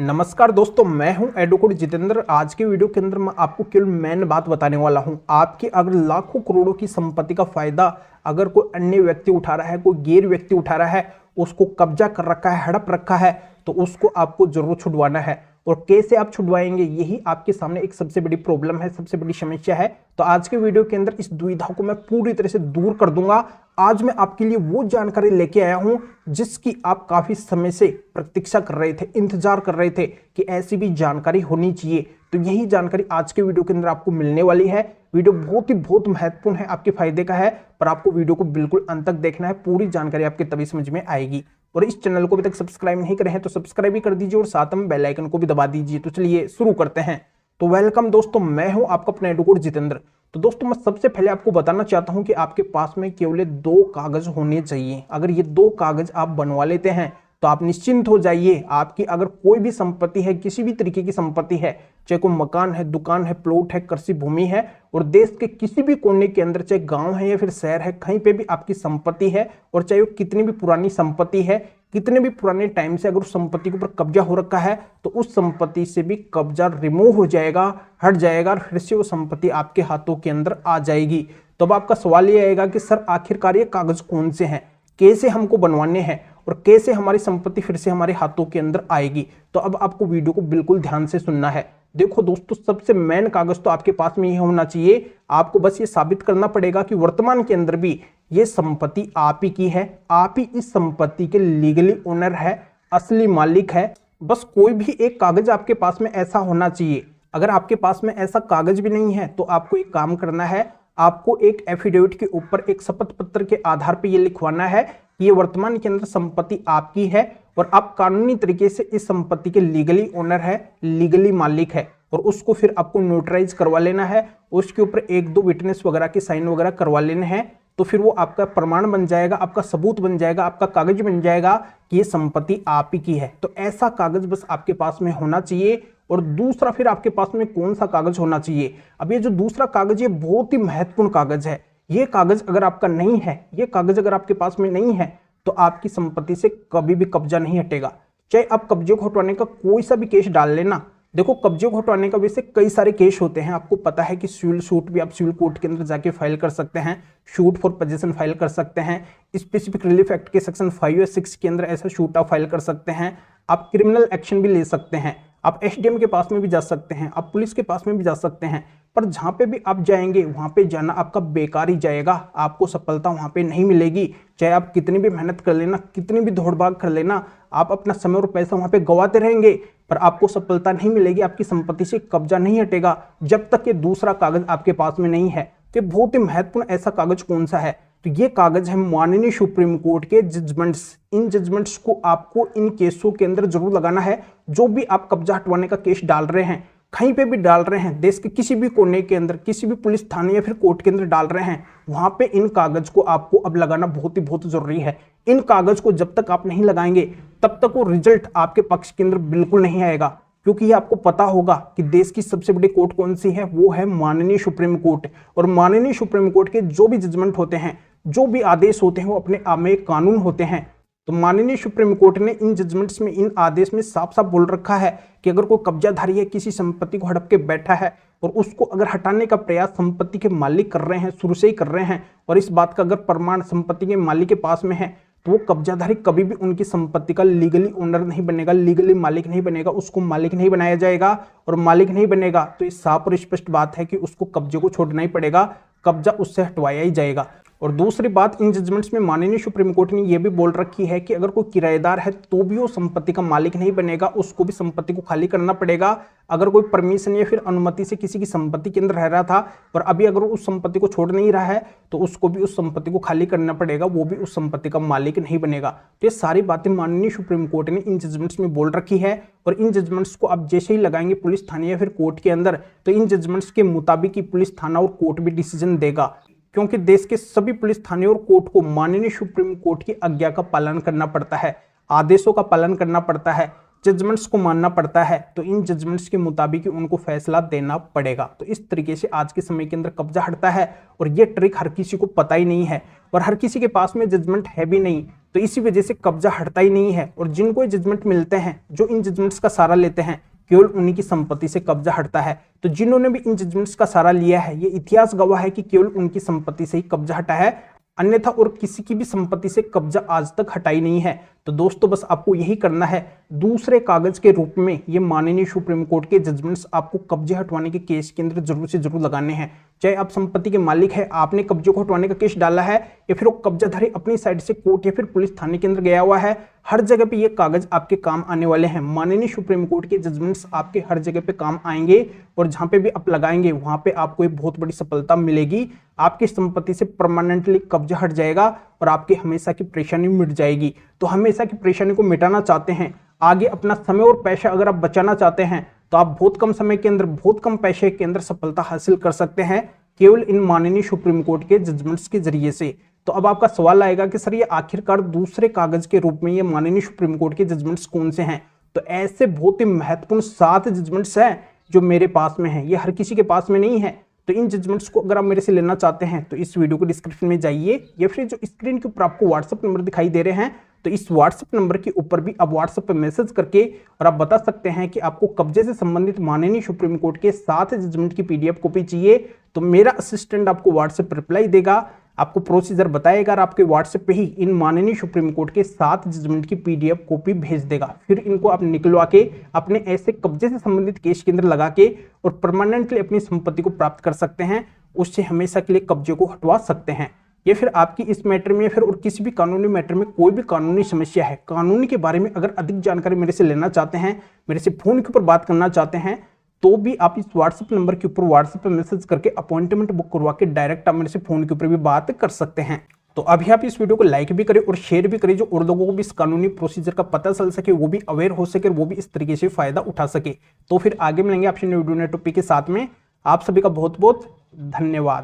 नमस्कार दोस्तों, मैं हूं एडवोकेट जितेंद्र। आज के वीडियो के अंदर मैं आपको केवल मेन बात बताने वाला हूं। आपकी अगर लाखों करोड़ों की संपत्ति का फायदा अगर कोई अन्य व्यक्ति उठा रहा है, कोई गैर व्यक्ति उठा रहा है, उसको कब्जा कर रखा है, हड़प रखा है, तो उसको आपको जरूर छुड़वाना है। और कैसे आप छुड़वाएंगे, यही आपके सामने एक सबसे बड़ी प्रॉब्लम है, सबसे बड़ी समस्या है। तो आज के वीडियो के अंदर इस दुविधा को मैं पूरी तरह से दूर कर दूंगा। आज मैं आपके लिए वो जानकारी लेके आया हूं जिसकी आप काफी समय से प्रतीक्षा कर रहे थे, इंतजार कर रहे थे कि ऐसी भी जानकारी होनी चाहिए। तो यही जानकारी आज के वीडियो के अंदर आपको मिलने वाली है। वीडियो बहुत महत्वपूर्ण है, आपके फायदे का है, पर आपको वीडियो को बिल्कुल अंत तक देखना है। पूरी जानकारी आपके तभी समझ में आएगी। और इस चैनल को अभी तक सब्सक्राइब नहीं करे हैं तो सब्सक्राइब भी कर दीजिए और साथ में बेल आइकन को भी दबा दीजिए। तो चलिए शुरू करते हैं। तो वेलकम दोस्तों, मैं हूं आपका अपना एडवोकेट जितेंद्र। तो दोस्तों, मैं सबसे पहले आपको बताना चाहता हूं कि आपके पास में केवल 2 कागज होने चाहिए। अगर ये 2 कागज आप बनवा लेते हैं तो आप निश्चिंत हो जाइए। आपकी अगर कोई भी संपत्ति है, किसी भी तरीके की संपत्ति है, चाहे कोई मकान है, दुकान है, प्लॉट है, कृषि भूमि है, और देश के किसी भी कोने के अंदर, चाहे गांव है या फिर शहर है, कहीं पे भी आपकी संपत्ति है, और चाहे वो कितनी भी पुरानी संपत्ति है, कितने भी पुराने टाइम से अगर उस संपत्ति के ऊपर कब्जा हो रखा है, तो उस संपत्ति से भी कब्जा रिमूव हो जाएगा, हट जाएगा, और फिर से वो संपत्ति आपके हाथों के अंदर आ जाएगी। तो अब आपका सवाल ये आएगा कि सर आखिरकार ये कागज कौन से हैं, कैसे हमको बनवाने हैं, और कैसे हमारी संपत्ति फिर से हमारे हाथों के अंदर आएगी। तो अब आपको वीडियो को बिल्कुल ध्यान से सुनना है। देखो दोस्तों, सबसे मेन कागज तो आपके पास में ये होना चाहिए। आपको बस ये साबित करना पड़ेगा कि वर्तमान के अंदर भी ये संपत्ति आप ही की है, आप ही इस संपत्ति के लीगली ओनर है, असली मालिक है। बस कोई भी एक कागज आपके पास में ऐसा होना चाहिए। अगर आपके पास में ऐसा कागज भी नहीं है तो आपको एक काम करना है, आपको एक एफिडेविट के ऊपर एक शपथ पत्र के आधार पर यह लिखवाना है कि ये वर्तमान के अंदर संपत्ति आपकी है और आप कानूनी तरीके से इस संपत्ति के लीगली ओनर है, लीगली मालिक है। और उसको फिर आपको नोटराइज करवा लेना है, उसके ऊपर 1-2 विटनेस वगैरह के साइन वगैरह करवा लेने हैं। तो फिर वो आपका प्रमाण बन जाएगा, आपका सबूत बन जाएगा, आपका कागज बन जाएगा कि ये संपत्ति आप ही की है। तो ऐसा कागज बस आपके पास में होना चाहिए। और दूसरा फिर आपके पास में कौन सा कागज होना चाहिए? अब ये जो दूसरा कागज, ये बहुत ही महत्वपूर्ण कागज है। ये कागज अगर आपका नहीं है, ये कागज अगर आपके पास में नहीं है, तो आपकी संपत्ति से कभी भी कब्जा नहीं हटेगा। चाहे आप कब्जे को हटवाने का कोई सा भी केस डाल लेना। देखो, कब्जे को हटवाने का वैसे कई सारे केस होते हैं। आपको पता है कि सिविल सूट भी आप सिविल कोर्ट के अंदर जाके फाइल कर सकते हैं, शूट फॉर पोजेशन फाइल कर सकते हैं, स्पेसिफिक रिलीफ एक्ट के सेक्शन 5 या 6 के अंदर ऐसा शूट आप फाइल कर सकते हैं। आप क्रिमिनल एक्शन भी ले सकते हैं, आप एसडीएम के पास में भी जा सकते हैं, आप पुलिस के पास में भी जा सकते हैं। पर जहां पे भी आप जाएंगे वहां पे जाना आपका बेकार ही जाएगा, आपको सफलता वहां पे नहीं मिलेगी। चाहे आप कितनी भी मेहनत कर लेना, कितनी भी दौड़ भाग कर लेना, आप अपना समय और पैसा वहां पे गवाते रहेंगे, पर आपको सफलता नहीं मिलेगी, आपकी संपत्ति से कब्जा नहीं हटेगा जब तक ये दूसरा कागज आपके पास में नहीं है। तो बहुत ही महत्वपूर्ण ऐसा कागज कौन सा है? तो ये कागज है माननीय सुप्रीम कोर्ट के जजमेंट्स। इन जजमेंट्स को आपको इन केसों के अंदर जरूर लगाना है। जो भी आप कब्जा हटवाने का केस डाल रहे हैं, कहीं पे भी डाल रहे हैं, देश के किसी भी कोने के अंदर, किसी भी पुलिस थाने या फिर कोर्ट के अंदर डाल रहे हैं, वहां पे इन कागज को आपको अब लगाना बहुत जरूरी है। इन कागज को जब तक आप नहीं लगाएंगे तब तक वो रिजल्ट आपके पक्ष के अंदर बिल्कुल नहीं आएगा। क्योंकि ये आपको पता होगा कि देश की सबसे बड़ी कोर्ट कौन सी है, वो है माननीय सुप्रीम कोर्ट। और माननीय सुप्रीम कोर्ट के जो भी जजमेंट होते हैं, जो भी आदेश होते हैं, वो अपने आप में कानून होते हैं। तो माननीय सुप्रीम कोर्ट ने इन जजमेंट्स में, इन आदेश में साफ साफ बोल रखा है कि अगर कोई कब्जाधारी है, किसी संपत्ति को हड़प के बैठा है और उसको अगर हटाने का प्रयास संपत्ति के मालिक कर रहे हैं, शुरू से ही कर रहे हैं, और इस बात का अगर प्रमाण संपत्ति के मालिक के पास में है, तो वो कब्जाधारी कभी भी उनकी संपत्ति का लीगली ओनर नहीं बनेगा, लीगली मालिक नहीं बनेगा, उसको मालिक नहीं बनाया जाएगा। और मालिक नहीं बनेगा तो ये साफ और स्पष्ट बात है कि उसको कब्जे को छोड़ना ही पड़ेगा, कब्जा उससे हटवाया ही जाएगा। और दूसरी बात, इन जजमेंट्स में माननीय सुप्रीम कोर्ट ने यह भी बोल रखी है कि अगर कोई किराएदार है तो भी वो संपत्ति का मालिक नहीं बनेगा, उसको भी संपत्ति को खाली करना पड़ेगा। अगर कोई परमिशन या फिर अनुमति से किसी की संपत्ति के अंदर रह रहा था और अभी अगर उस संपत्ति को छोड़ नहीं रहा है, तो उसको भी उस संपत्ति को खाली करना पड़ेगा, वो भी उस संपत्ति का मालिक नहीं बनेगा। तो ये सारी बातें माननीय सुप्रीम कोर्ट ने इन जजमेंट्स में बोल रखी है। और इन जजमेंट्स को आप जैसे ही लगाएंगे पुलिस थाने या फिर कोर्ट के अंदर, तो इन जजमेंट्स के मुताबिक ही पुलिस थाना और कोर्ट भी डिसीजन देगा। क्योंकि देश के सभी पुलिस थाने और कोर्ट को माननीय सुप्रीम कोर्ट की आज्ञा का पालन करना पड़ता है, आदेशों का पालन करना पड़ता है, जजमेंट्स को मानना पड़ता है। तो इन जजमेंट्स के मुताबिक उनको फैसला देना पड़ेगा। तो इस तरीके से आज के समय के अंदर कब्जा हटता है। और ये ट्रिक हर किसी को पता ही नहीं है और हर किसी के पास में जजमेंट है भी नहीं। तो इसी वजह से कब्जा हटता ही नहीं है। और जिनको ये जजमेंट मिलते हैं, जो इन जजमेंट्स का सहारा लेते हैं, केवल उन्हीं की संपत्ति से कब्जा हटता है। तो जिन्होंने भी इन जजमेंट्स का सहारा लिया है, ये इतिहास गवाह है कि केवल उनकी संपत्ति से ही कब्जा हटा है, अन्यथा और किसी की भी संपत्ति से कब्जा आज तक हटाई नहीं है। तो दोस्तों बस आपको यही करना है, दूसरे कागज के रूप में ये माननीय सुप्रीम कोर्ट के जजमेंट्स आपको कब्जे हटवाने के केस के अंदर जरूर से जरूर लगाने हैं। चाहे आप संपत्ति के मालिक है, आपने कब्जे को हटवाने का केस डाला है, या फिर वो कब्जाधारी अपनी साइड से कोर्ट या फिर पुलिस थाने के अंदर गया हुआ है, हर जगह पे ये कागज आपके काम आने वाले हैं। माननीय सुप्रीम कोर्ट के जजमेंट्स आपके हर जगह पे काम आएंगे और जहां पे भी आप लगाएंगे वहां पे आपको एक बहुत बड़ी सफलता मिलेगी। आपकी संपत्ति से परमानेंटली कब्जा हट जाएगा और आपकी हमेशा की परेशानी मिट जाएगी। तो हमेशा की परेशानी को मिटाना चाहते हैं, आगे अपना समय और पैसा अगर आप बचाना चाहते हैं, तो आप बहुत कम समय के अंदर, बहुत कम पैसे के अंदर सफलता हासिल कर सकते हैं केवल इन माननीय सुप्रीम कोर्ट के जजमेंट्स के जरिए से। तो अब आपका सवाल आएगा कि सर ये आखिरकार दूसरे कागज के रूप में ये माननीय सुप्रीम कोर्ट के जजमेंट्स कौन से हैं? तो ऐसे बहुत ही महत्वपूर्ण 7 जजमेंट्स हैं जो मेरे पास में हैं, ये हर किसी के पास में नहीं है। तो इन जजमेंट्स को अगर आप मेरे से लेना चाहते हैं तो इस वीडियो को डिस्क्रिप्शन में जाइए, या फिर जो स्क्रीन के ऊपर आपको व्हाट्सएप नंबर दिखाई दे रहे हैं, तो इस व्हाट्सएप नंबर के ऊपर भी आप व्हाट्सएप पर मैसेज करके और आप बता सकते हैं कि आपको कब्जे से संबंधित माननीय सुप्रीम कोर्ट के 7 जजमेंट की पीडीएफ कॉपी चाहिए। तो मेरा असिस्टेंट आपको व्हाट्सएप पर रिप्लाई देगा, आपको प्रोसीजर बताएगा और आपके व्हाट्सएप पे ही इन माननीय सुप्रीम कोर्ट के 7 जजमेंट की पीडीएफ कॉपी भेज देगा। फिर इनको आप निकलवा के अपने ऐसे कब्जे से संबंधित केस के अंदर लगा के और परमानेंटली अपनी संपत्ति को प्राप्त कर सकते हैं, उससे हमेशा के लिए कब्जे को हटवा सकते हैं। या फिर आपकी इस मैटर में या फिर और किसी भी कानूनी मैटर में कोई भी कानूनी समस्या है, कानूनी के बारे में अगर अधिक जानकारी मेरे से लेना चाहते हैं, मेरे से फोन के ऊपर बात करना चाहते हैं, तो भी आप इस व्हाट्सएप नंबर के ऊपर व्हाट्सएप पे मैसेज करके अपॉइंटमेंट बुक करवा के डायरेक्ट आप मेरे से फोन के ऊपर भी बात कर सकते हैं। तो अभी आप इस वीडियो को लाइक भी करें और शेयर भी करें, जो और लोगों को भी इस कानूनी प्रोसीजर का पता चल सके, वो भी अवेयर हो सके और वो भी इस तरीके से फायदा उठा सके। तो फिर आगे मिलेंगे आपसे न्यू वीडियो टॉपिक के साथ में। आप सभी का बहुत बहुत धन्यवाद।